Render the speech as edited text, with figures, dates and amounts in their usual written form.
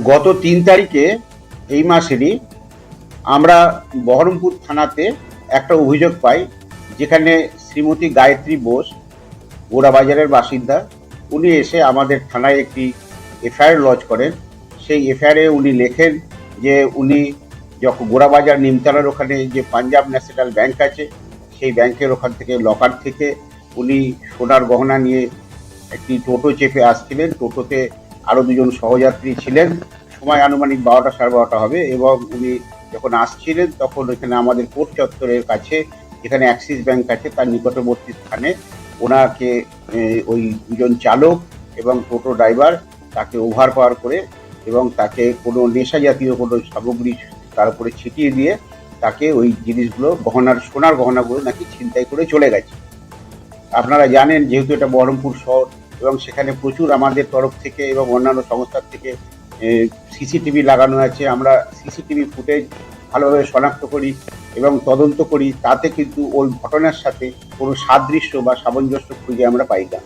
গত ৩ তারিখে এই মাসেরই আমরা বহরমপুর থানাতে একটা অভিযোগ পাই, যেখানে শ্রীমতী গায়ত্রী বোস, গোড়াবাজারের বাসিন্দা, উনি এসে আমাদের থানায় একটি এফআইআর লজ করেন। সেই এফআইআরে উনি লেখেন যে উনি যখন গোড়াবাজার নিমতলার ওখানে যে পাঞ্জাব ন্যাশনাল ব্যাংক আছে, সেই ব্যাংকের ওখান থেকে লকার থেকে উনি সোনার গহনা নিয়ে একটি টোটো চেপে আসছিলেন। টোটোতে আরও দুজন সহযাত্রী ছিলেন। সময় আনুমানিক 12টা সাড়ে 12টা হবে, এবং উনি যখন আসছিলেন তখন এখানে আমাদের কোর্ট চত্বরের কাছে, যেখানে অ্যাক্সিস ব্যাংক আছে, তার নিকটবর্তী স্থানে ওনাকে ওই দুজন চালক এবং টোটো ড্রাইভার তাকে ওভারপাওয়ার করে এবং তাকে কোনো নেশা জাতীয় কোনো সামগ্রী তার উপরে ছিটিয়ে দিয়ে তাকে ওই জিনিসগুলো, সোনার গহনাগুলো নাকি ছিনতাই করে চলে গেছে। আপনারা জানেন, যেহেতু এটা বহরমপুর শহর এবং সেখানে প্রচুর আমাদের তরফ থেকে এবং অন্যান্য সংস্থার থেকে সিসিটিভি লাগানো আছে। আমরা সিসিটিভি ফুটেজ ভালোভাবে শনাক্ত করি এবং তদন্ত করি, তাতে কিন্তু ওই ঘটনার সাথে কোনো সাদৃশ্য বা সামঞ্জস্য খুঁজে আমরা পাই না।